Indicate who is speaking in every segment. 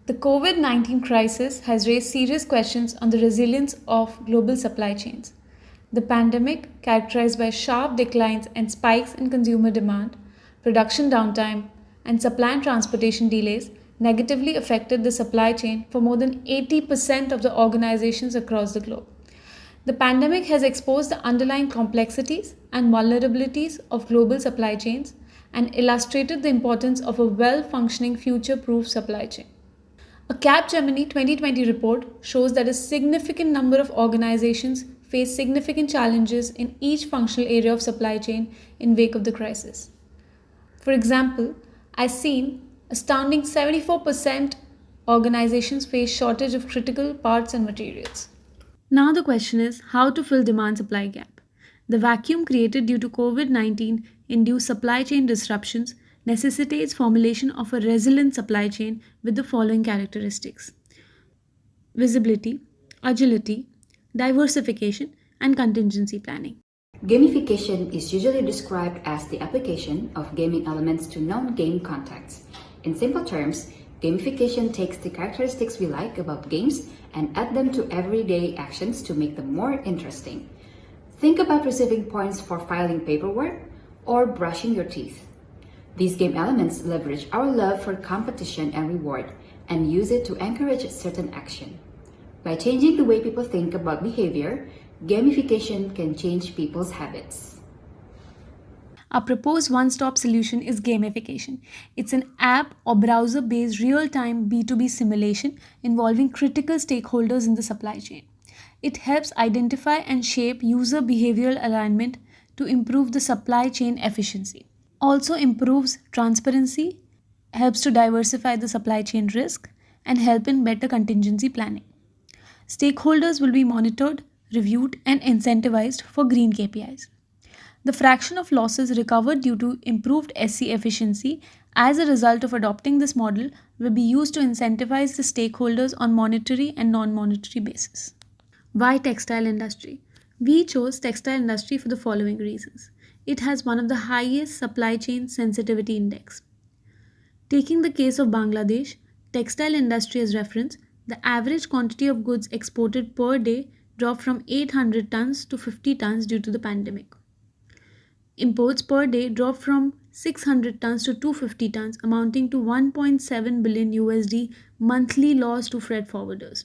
Speaker 1: The COVID 19 crisis has raised serious questions on the resilience of global supply chains. The pandemic, characterized by sharp declines and spikes in consumer demand, production downtime, and supply and transportation delays, negatively affected the supply chain for more than 80% of the organizations across the globe. The pandemic has exposed the underlying complexities and vulnerabilities of global supply chains and illustrated the importance of a well functioning future proof supply chain. A Capgemini 2020 report shows that a significant number of organizations face significant challenges in each functional area of supply chain in wake of the crisis. For example, I've seen astounding 74% organizations face shortage of critical parts and materials. Now the question is how to fill demand supply gap. The vacuum created due to COVID-19 induced supply chain disruptions necessitates formulation of a resilient supply chain with the following characteristics: visibility, agility, diversification, and contingency planning.
Speaker 2: Gamification is usually described as the application of gaming elements to non-game contexts. In simple terms, gamification takes the characteristics we like about games and add them to everyday actions to make them more interesting. Think about receiving points for filing paperwork or brushing your teeth. These game elements leverage our love for competition and reward and use it to encourage certain action. By changing the way people think about behavior, gamification can change people's habits.
Speaker 1: Our proposed one stop solution is gamification. It's an app or browser based real time B2B simulation involving critical stakeholders in the supply chain. It helps identify and shape user behavioral alignment to improve the supply chain efficiency. Also improves transparency, helps to diversify the supply chain risk, and help in better contingency planning. Stakeholders will be monitored, reviewed, and incentivized for green KPIs. The fraction of losses recovered due to improved SC efficiency as a result of adopting this model will be used to incentivize the stakeholders on monetary and non-monetary basis. Why textile industry? We chose textile industry for the following reasons. It has one of the highest supply chain sensitivity index. Taking the case of Bangladesh, textile industry as reference, the average quantity of goods exported per day dropped from 800 tons to 50 tons due to the pandemic. Imports per day dropped from 600 tons to 250 tons, amounting to 1.7 billion USD monthly loss to freight forwarders.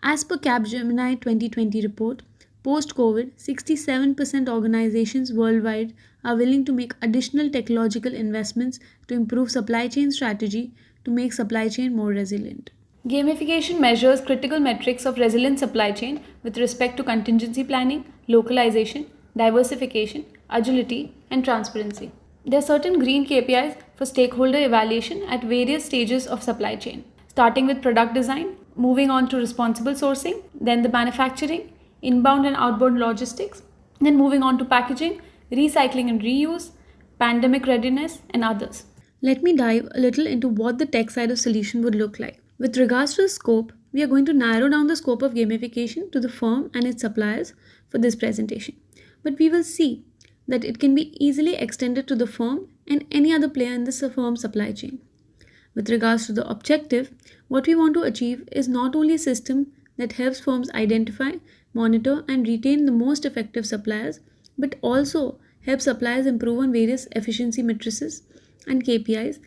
Speaker 1: As per Capgemini 2020 report, post COVID, 67% organizations worldwide are willing to make additional technological investments to improve supply chain strategy to make supply chain more resilient. Gamification measures critical metrics of resilient supply chain with respect to contingency planning, localization, diversification, agility, and transparency. There are certain green KPIs for stakeholder evaluation at various stages of supply chain, starting with product design, moving on to responsible sourcing, then the manufacturing, inbound and outbound logistics, then moving on to packaging, recycling and reuse, pandemic readiness, and others. Let me dive a little into what the tech side of solution would look like. With regards to the scope, we are going to narrow down the scope of gamification to the firm and its suppliers for this presentation. But we will see that it can be easily extended to the firm and any other player in the firm supply chain. With regards to the objective, what we want to achieve is not only a system that helps firms identify, monitor, and retain the most effective suppliers, but also help suppliers improve on various efficiency matrices and KPIs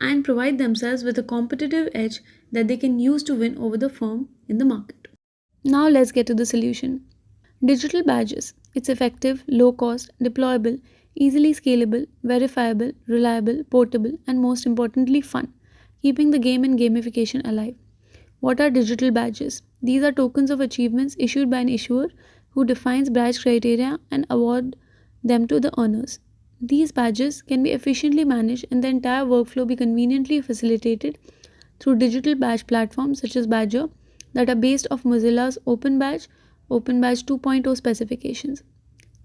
Speaker 1: and provide themselves with a competitive edge that they can use to win over the firm in the market. Now let's get to the solution. Digital badges. It's effective, low cost, deployable, easily scalable, verifiable, reliable, portable, and most importantly, fun, keeping the game and gamification alive. What are digital badges? These are tokens of achievements issued by an issuer who defines badge criteria and award them to the earners. These badges can be efficiently managed and the entire workflow be conveniently facilitated through digital badge platforms such as Badger that are based off Mozilla's Open Badge 2.0 specifications.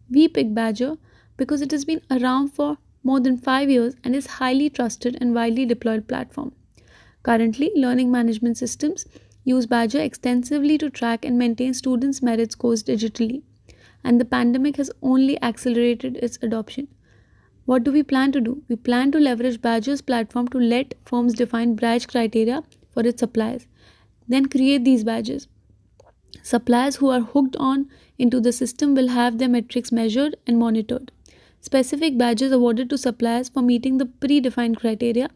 Speaker 1: We pick Badger because it has been around for more than 5 years and is highly trusted and widely deployed platform. Currently, learning management systems use Badger extensively to track and maintain students' merit scores digitally, and the pandemic has only accelerated its adoption. What do? We plan to leverage Badger's platform to let firms define badge criteria for its suppliers, then create these badges. Suppliers who are hooked on into the system will have their metrics measured and monitored. Specific badges awarded to suppliers for meeting the predefined criteria.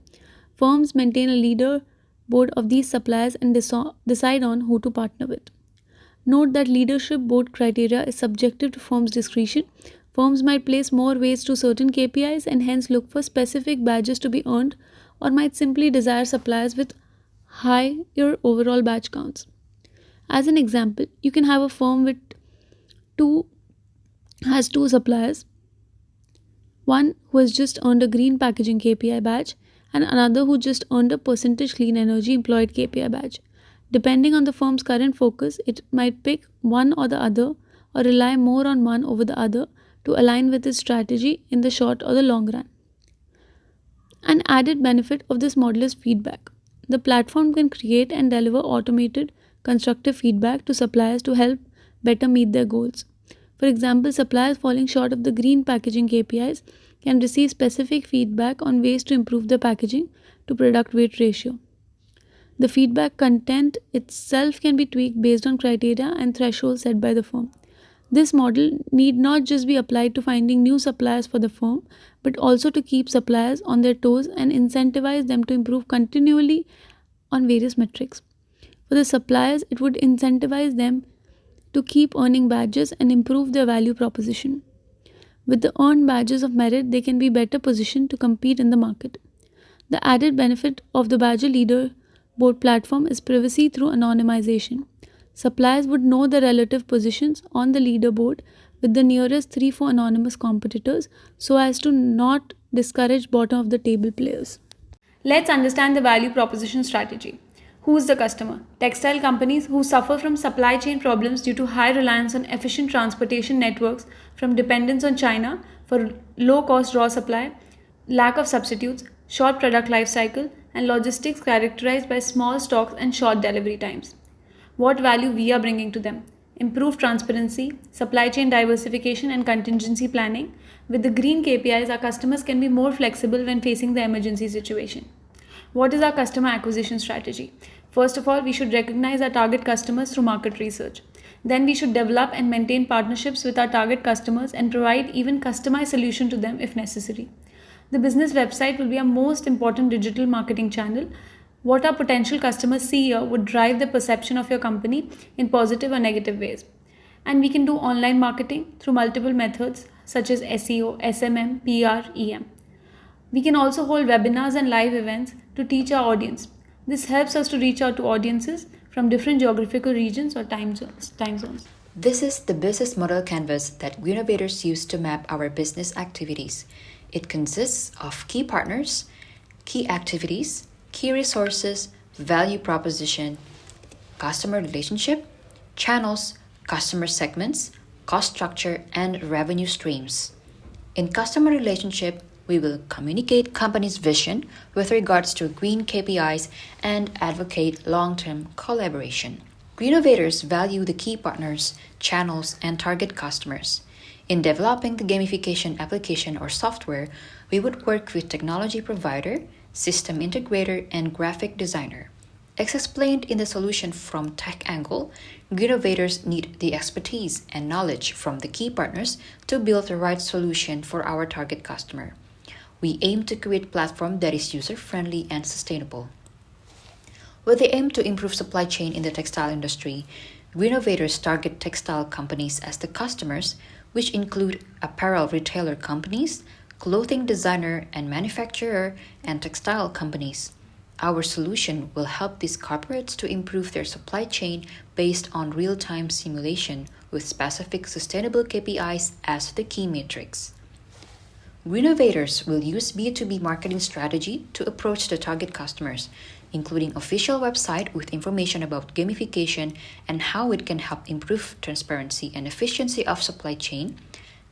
Speaker 1: Firms maintain a leader board of these suppliers and decide on who to partner with. Note that leadership board criteria is subjective to firms' discretion. Firms might place more weights to certain KPIs and hence look for specific badges to be earned, or might simply desire suppliers with higher overall badge counts. As an example, you can have a firm with two has two suppliers, one who has just earned a green packaging KPI badge and another who just earned a percentage clean energy employed KPI badge. Depending on the firm's current focus, it might pick one or the other or rely more on one over the other to align with its strategy in the short or the long run. An added benefit of this model is feedback. The platform can create and deliver automated, constructive feedback to suppliers to help better meet their goals. For example, suppliers falling short of the green packaging KPIs can receive specific feedback on ways to improve their packaging to product weight ratio. The feedback content itself can be tweaked based on criteria and thresholds set by the firm. This model need not just be applied to finding new suppliers for the firm, but also to keep suppliers on their toes and incentivize them to improve continually on various metrics. For the suppliers, it would incentivize them to keep earning badges and improve their value proposition. With the earned badges of merit, they can be better positioned to compete in the market. The added benefit of the Badger Leaderboard platform is privacy through anonymization. Suppliers would know the relative positions on the leaderboard with the nearest 3-4 anonymous competitors so as to not discourage bottom of the table players. Let's understand the value proposition strategy. Who is the customer? Textile companies who suffer from supply chain problems due to high reliance on efficient transportation networks from dependence on China for low-cost raw supply, lack of substitutes, short product life cycle, and logistics characterized by small stocks and short delivery times. What value we are bringing to them? Improved transparency, supply chain diversification, and contingency planning. With the green KPIs, our customers can be more flexible when facing the emergency situation. What is our customer acquisition strategy? First of all, we should recognize our target customers through market research. Then we should develop and maintain partnerships with our target customers and provide even customized solution to them if necessary. The business website will be our most important digital marketing channel. What our potential customers see here would drive the perception of your company in positive or negative ways. And we can do online marketing through multiple methods such as SEO, SMM, PR, EM. We can also hold webinars and live events to teach our audience. This helps us to reach out to audiences from different geographical regions or time zones.
Speaker 2: This is the business model canvas that Greennovators use to map our business activities. It consists of key partners, key activities, key resources, value proposition, customer relationship, channels, customer segments, cost structure, and revenue streams. In customer relationship, we will communicate company's vision with regards to green KPIs and advocate long-term collaboration. Greennovators value the key partners, channels, and target customers. In developing the gamification application or software, we would work with technology provider, system integrator, and graphic designer. As explained in the solution from tech angle, Greennovators need the expertise and knowledge from the key partners to build the right solution for our target customer. We aim to create a platform that is user-friendly and sustainable. With the aim to improve supply chain in the textile industry, Greennovators target textile companies as the customers, which include apparel retailer companies, clothing designer and manufacturer, and textile companies. Our solution will help these corporates to improve their supply chain based on real-time simulation with specific sustainable KPIs as the key metrics. Greennovators will use B2B marketing strategy to approach the target customers, including official website with information about gamification and how it can help improve transparency and efficiency of supply chain,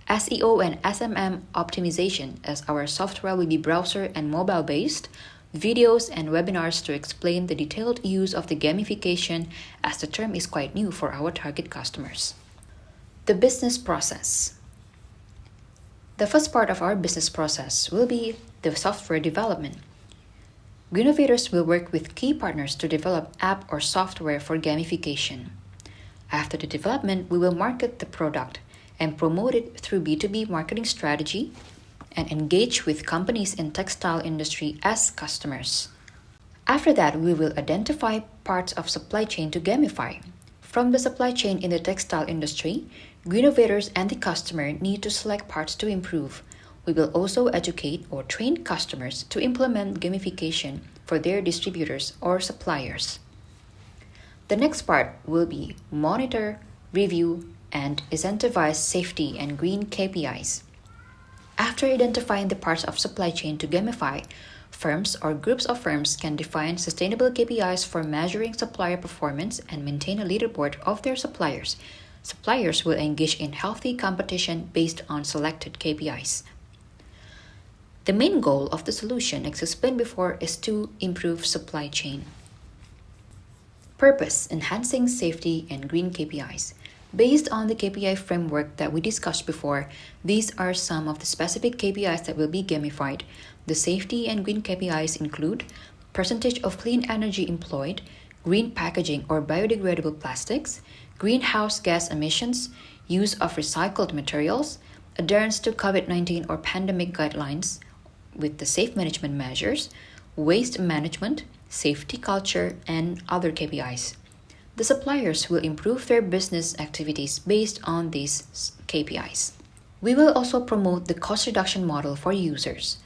Speaker 2: SEO and SMM optimization, as our software will be browser and mobile based, videos and webinars to explain the detailed use of the gamification, as the term is quite new for our target customers. The business process. The first part of our business process will be the software development. Greennovators will work with key partners to develop app or software for gamification. After the development, we will market the product and promote it through B2B marketing strategy and engage with companies in textile industry as customers. After that, we will identify parts of supply chain to gamify. From the supply chain in the textile industry, Greennovators and the customer need to select parts to improve. We will also educate or train customers to implement gamification for their distributors or suppliers. The next part will be monitor, review, and incentivize safety and green KPIs. After identifying the parts of supply chain to gamify, firms or groups of firms can define sustainable KPIs for measuring supplier performance and maintain a leaderboard of their suppliers. Suppliers will engage in healthy competition based on selected KPIs. The main goal of the solution, as explained before, is to improve supply chain. Purpose: enhancing safety and green KPIs. Based on the KPI framework that we discussed before, these are some of the specific KPIs that will be gamified. The safety and green KPIs include percentage of clean energy employed, green packaging or biodegradable plastics, greenhouse gas emissions, use of recycled materials, adherence to COVID-19 or pandemic guidelines with the safe management measures, waste management, safety culture, and other KPIs. The suppliers will improve their business activities based on these KPIs. We will also promote the cost reduction model for users.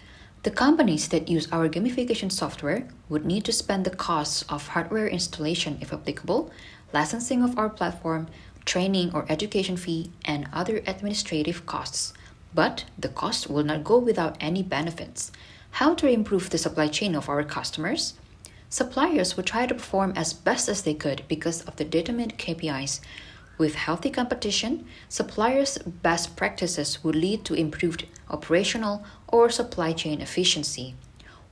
Speaker 2: The companies that use our gamification software would need to spend the costs of hardware installation if applicable, licensing of our platform, training or education fee, and other administrative costs. But the cost will not go without any benefits. How to improve the supply chain of our customers? Suppliers would try to perform as best as they could because of the determined KPIs. With healthy competition, suppliers' best practices would lead to improved operational or supply chain efficiency.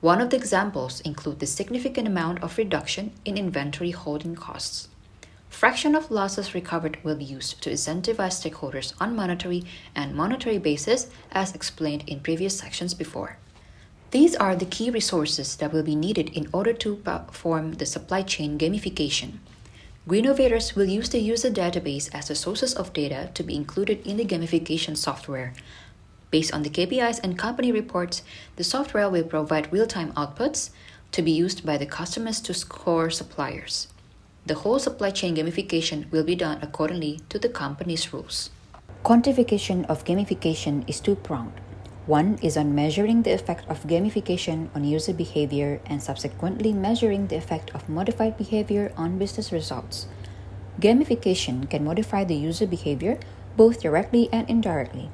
Speaker 2: One of the examples include the significant amount of reduction in inventory holding costs. Fraction of losses recovered will be used to incentivize stakeholders on monetary basis as explained in previous sections before. These are the key resources that will be needed in order to perform the supply chain gamification. Greennovators will use the user database as the sources of data to be included in the gamification software. Based on the KPIs and company reports, the software will provide real-time outputs to be used by the customers to score suppliers. The whole supply chain gamification will be done accordingly to the company's rules. Quantification of gamification is two-pronged. One is on measuring the effect of gamification on user behavior and subsequently measuring the effect of modified behavior on business results. Gamification can modify the user behavior both directly and indirectly.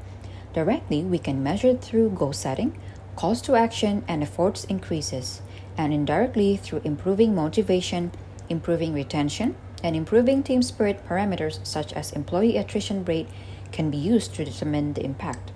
Speaker 2: Directly, we can measure through goal setting, calls to action, and efforts increases, and indirectly through improving motivation, improving retention, and improving team spirit parameters such as employee attrition rate can be used to determine the impact.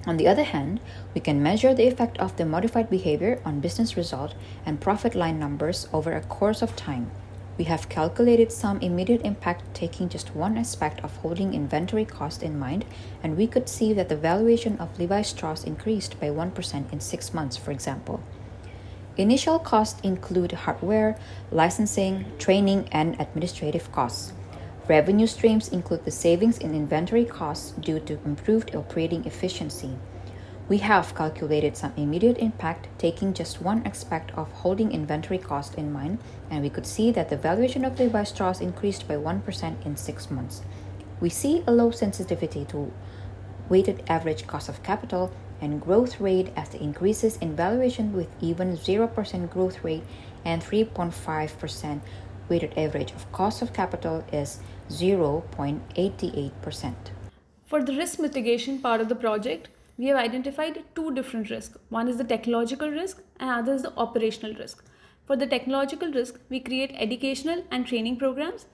Speaker 2: On the other hand, we can measure the effect of the modified behavior on business result and profit line numbers over a course of time. We have calculated some immediate impact taking just one aspect of holding inventory cost in mind, and we could see that the valuation of Levi Strauss increased by 1% in 6 months, for example. Initial costs include hardware, licensing, training, and administrative costs. Revenue streams include the savings in inventory costs due to improved operating efficiency. We have calculated some immediate impact taking just one aspect of holding inventory cost in mind, and we could see that the valuation of Levi Strauss increased by 1% in 6 months. We see a low sensitivity to weighted average cost of capital and growth rate as the increases in valuation with even 0% growth rate and 3.5% weighted average of cost of capital is 0.88%.
Speaker 1: For the risk mitigation part of the project, we have identified two different risks. One is the technological risk and other is the operational risk. For the technological risk, we create educational and training programs,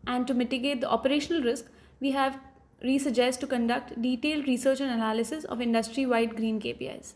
Speaker 1: and to mitigate the operational risk, we suggest to conduct detailed research and analysis of industry-wide green KPIs.